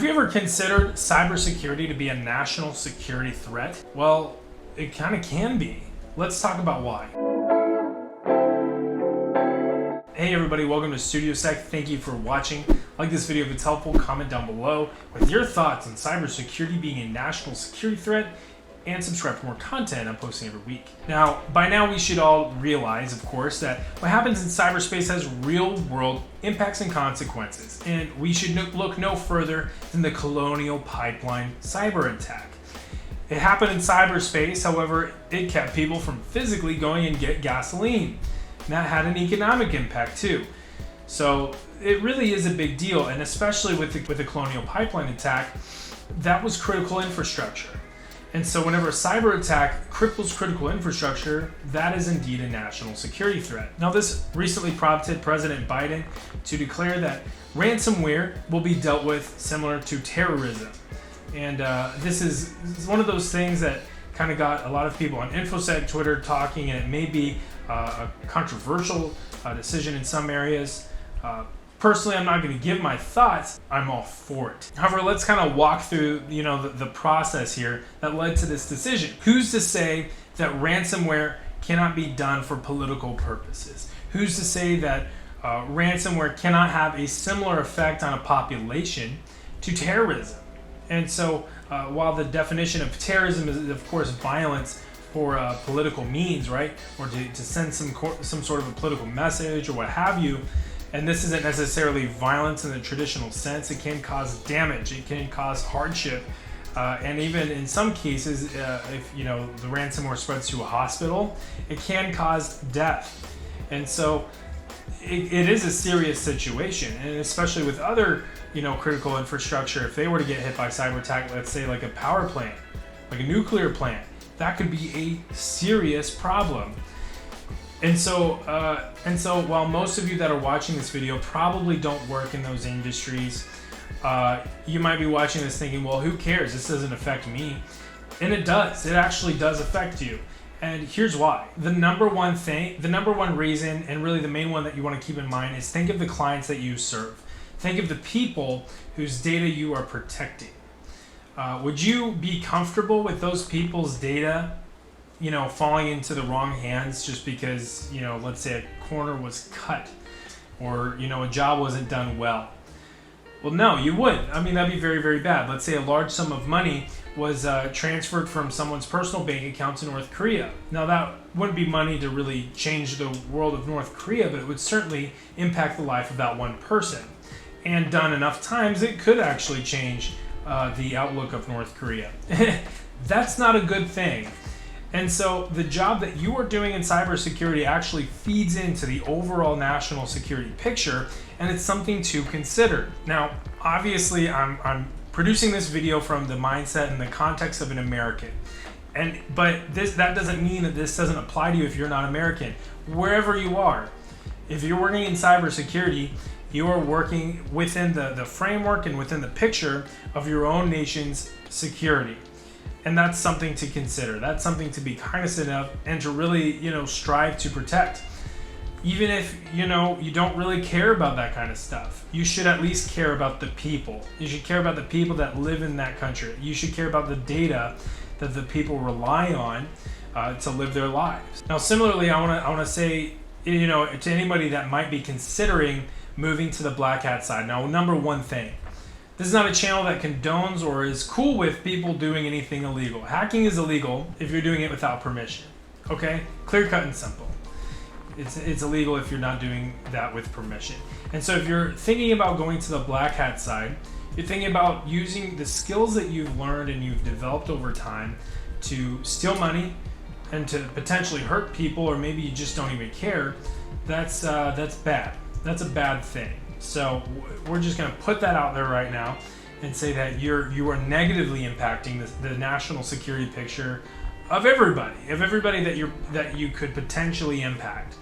Have you ever considered cybersecurity to be a national security threat? Well, it kind of can be. Let's talk about why. Hey everybody, welcome to StudioSec. Thank you for watching. Like this video if it's helpful, comment down below with your thoughts on cybersecurity being a national security threat, and subscribe for more content I'm posting every week. Now, by now we should all realize, of course, that what happens in cyberspace has real-world impacts and consequences, and we should look no further than the Colonial Pipeline cyber attack. It happened in cyberspace, however, it kept people from physically going and get gasoline. And that had an economic impact too. So it really is a big deal, and especially with the Colonial Pipeline attack, that was critical infrastructure. And so whenever a cyber attack cripples critical infrastructure, that is indeed a national security threat. Now, this recently prompted President Biden to declare that ransomware will be dealt with similar to terrorism. And this is one of those things that kind of got a lot of people on infosec Twitter talking, and it may be a controversial decision in some areas. Personally, I'm not going to give my thoughts. I'm all for it. However, let's kind of walk through, the process here that led to this decision. Who's to say that ransomware cannot be done for political purposes? Who's to say that ransomware cannot have a similar effect on a population to terrorism? And so, while the definition of terrorism is, of course, violence for political means, right, or to send some sort of a political message or what have you. And this isn't necessarily violence in the traditional sense. It can cause damage. It can cause hardship. And even in some cases, if the ransomware spreads to a hospital, it can cause death. And so it is a serious situation. And especially with other, critical infrastructure, if they were to get hit by cyber attack, let's say like a power plant, like a nuclear plant, that could be a serious problem. And so while most of you that are watching this video probably don't work in those industries, you might be watching this thinking, well, who cares? This doesn't affect me. And it does. It actually does affect you. And here's why. The number one reason, and really the main one that you want to keep in mind, is think of the clients that you serve. Think of the people whose data you are protecting. Would you be comfortable with those people's data falling into the wrong hands just because, let's say a corner was cut or, a job wasn't done well? Well, no, you wouldn't. I mean, that'd be very, very bad. Let's say a large sum of money was transferred from someone's personal bank account to North Korea. Now, that wouldn't be money to really change the world of North Korea, but it would certainly impact the life of that one person. And done enough times, it could actually change the outlook of North Korea. That's not a good thing. And so the job that you are doing in cybersecurity actually feeds into the overall national security picture, and it's something to consider. Now, obviously, I'm producing this video from the mindset and the context of an American. But that doesn't mean that this doesn't apply to you if you're not American. Wherever you are, if you're working in cybersecurity, you are working within the framework and within the picture of your own nation's security. And that's something to consider. That's something to be cognizant of and to really, strive to protect. Even if, you don't really care about that kind of stuff, you should at least care about the people. You should care about the people that live in that country. You should care about the data that the people rely on to live their lives. Now, similarly, I want to say, to anybody that might be considering moving to the black hat side. Now, number one thing. This is not a channel that condones or is cool with people doing anything illegal. Hacking is illegal if you're doing it without permission. Okay? Clear, cut, and simple. It's illegal if you're not doing that with permission. And so if you're thinking about going to the black hat side, you're thinking about using the skills that you've learned and you've developed over time to steal money and to potentially hurt people, or maybe you just don't even care, that's bad. That's a bad thing. So we're just going to put that out there right now and say that you are negatively impacting the national security picture of everybody that you could potentially impact.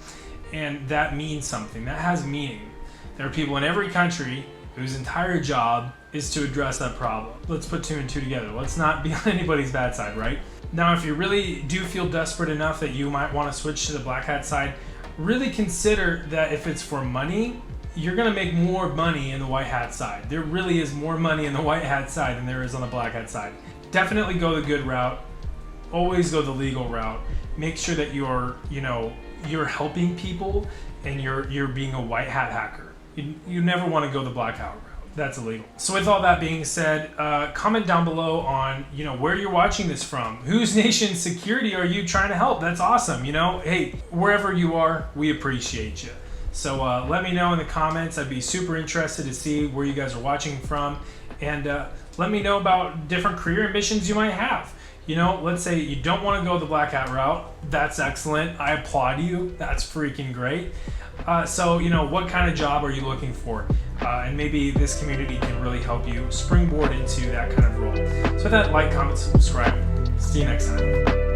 And that means something. That has meaning. There are people in every country whose entire job is to address that problem. Let's put two and two together. Let's not be on anybody's bad side, right? Now, if you really do feel desperate enough that you might want to switch to the black hat side, really consider that if it's for money, you're gonna make more money in the white hat side. There really is more money in the white hat side than there is on the black hat side. Definitely go the good route. Always go the legal route. Make sure that you're helping people and you're being a white hat hacker. You never want to go the black hat route. That's illegal. So with all that being said, comment down below on where you're watching this from. Whose nation's security are you trying to help? That's awesome. Hey, wherever you are, we appreciate you. So let me know in the comments. I'd be super interested to see where you guys are watching from, and let me know about different career ambitions you might have. Let's say you don't want to go the black hat route. That's excellent. I applaud you. That's freaking great. So what kind of job are you looking for? And maybe this community can really help you springboard into that kind of role. So with that, like, comment, subscribe. See you next time.